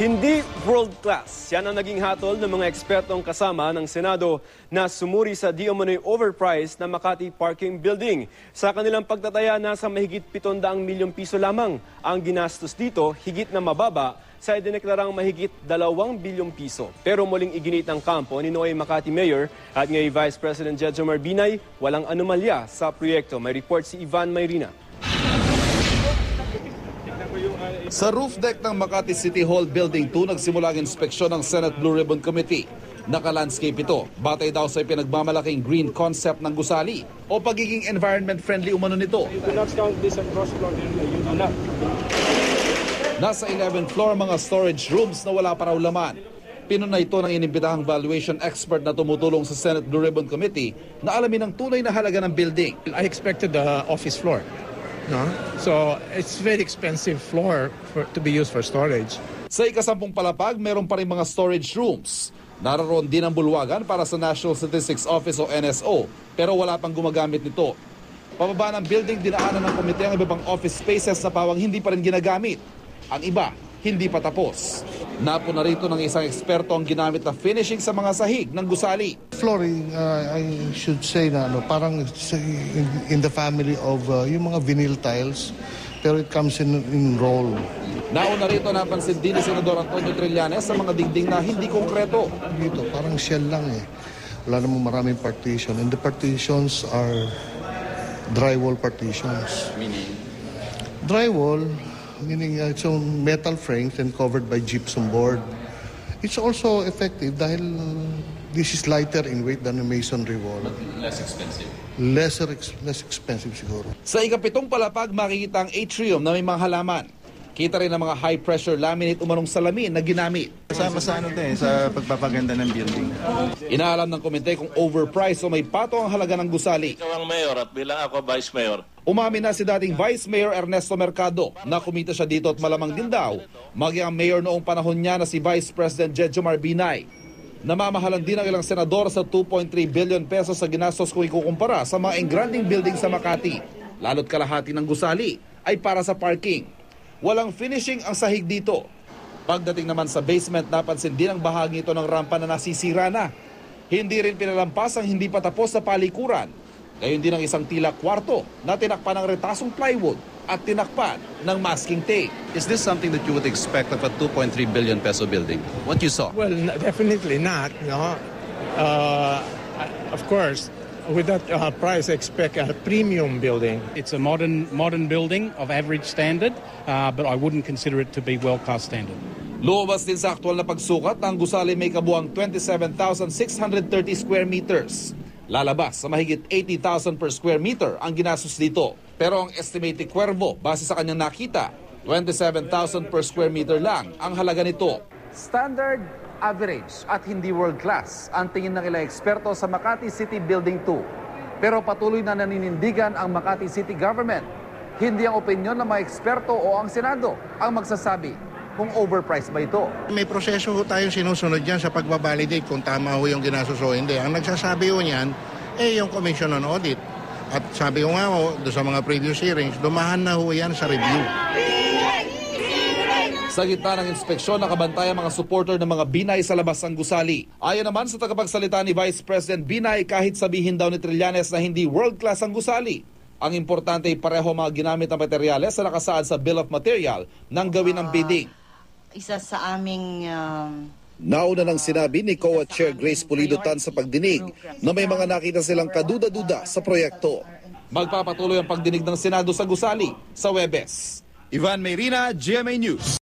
Hindi world-class. Yan ang naging hatol ng mga ekspertong kasama ng Senado na sumuri sa di umano'y overpriced na Makati Parking Building. Sa kanilang pagtataya, nasa mahigit 700 milyong piso lamang. Ang ginastos dito, higit na mababa sa idineklarang mahigit 2 bilyong piso. Pero muling iginit ang kampo ni Noe Makati Mayor at ngayon Vice President Jejomar Binay, walang anomalya sa proyekto. May report si Ivan Mayrina. Sa roof deck ng Makati City Hall Building 2, nagsimula ang inspeksyon ng Senate Blue Ribbon Committee. Naka-landscape ito, batay daw sa pinagmamalaking green concept ng gusali o pagiging environment-friendly umano nito. Nasa 11th floor mga storage rooms na wala pa raw laman. Pinuna ito ng inimbitahang valuation expert na tumutulong sa Senate Blue Ribbon Committee na alamin ang tunay na halaga ng building. I expected the office floor. No? So it's very expensive floor to be used for storage. Sa ikasampung palapag, meron pa rin mga storage rooms. Naroon din ang bulwagan para sa National Statistics Office o NSO, pero wala pang gumagamit nito. Pababa ng building, dinaanan ng komite ang iba pang office spaces na pawang hindi pa rin ginagamit. Ang iba, hindi pa tapos. Napuna rito ng isang eksperto ang ginamit na finishing sa mga sahig ng gusali. Flooring, I should say na parang in the family of yung mga vinyl tiles, pero it comes in roll. Nauna rito napansin din ni Senador Antonio Trillanes sa mga dingding na hindi konkreto. Dito, parang shell lang eh. Wala namang maraming partition. And the partitions are drywall partitions. Meaning? Drywall, meaning it's on metal frames and covered by gypsum board. It's also effective dahil this is lighter in weight than a masonry wall. But less expensive? Less expensive siguro. Sa ikapitong palapag, makikita ang atrium na may mga halaman. Kita rin ang mga high-pressure laminate umanong salamin na ginamit. Kasama sa sa pagpapaganda ng building. Inaalam ng komite kung overpriced o may pato ang halaga ng gusali. Ikaw ang mayor at bilang ako vice mayor. Umamin na si dating Vice Mayor Ernesto Mercado na kumita siya dito at malamang din daw maging ang mayor noong panahon niya na si Vice President Jejomar Binay. Namamahalan din ang ilang senador sa 2.3 billion pesos sa ginastos kung ikukumpara sa mga engranding building sa Makati. Lalo't kalahati ng gusali ay para sa parking. Walang finishing ang sahig dito. Pagdating naman sa basement, napansin din ang bahagi ito ng rampa na nasisira na. Hindi rin pinalampas ang hindi pa tapos sa palikuran. Gayon din ang isang tila kwarto na tinakpan ng retasong plywood at tinakpan ng masking tape. Is this something that you would expect of a 2.3 billion peso building? What you saw? Well, definitely not. No? Of course, with that price, I expect a premium building. It's a modern building of average standard, but I wouldn't consider it to be world-class standard. Lumabas din sa aktual na pagsukat ng gusali may kabuang 27,630 square meters. Lalabas sa mahigit 80,000 per square meter ang ginastos dito. Pero ang estimated Cuervo, base sa kanyang nakita, 27,000 per square meter lang ang halaga nito. Standard, average at hindi world-class ang tingin ng ilang eksperto sa Makati City Building 2. Pero patuloy na naninindigan ang Makati City Government. Hindi ang opinyon ng mga eksperto o ang Senado ang magsasabi kung overpriced ba ito. May proseso tayong sinusunod dyan sa pagbabalidate kung tama ho yung ginastos o hindi. Ang nagsasabi ho niyan, yung Commission on Audit. At sabi ko nga ho, doon sa mga previous hearings, dumahan na ho yan sa review. Sa gitna ng inspeksyon, nakabantay ang mga supporter ng mga Binay sa labas ng gusali. Ayon naman sa tagapagsalita ni Vice President Binay, kahit sabihin daw ni Trillanes na hindi world-class ang gusali, ang importante ay pareho mga ginamit na materyales na nakasaad sa Bill of Material ng gawin ng bidding. Isa sa aming... Nauna nang sinabi ni COA Chair Grace Pulido Tan sa pagdinig na may mga nakita silang kaduda-duda sa proyekto. Magpapatuloy ang pagdinig ng Senado sa gusali sa Huwebes. Ivan Mayrina, GMA News.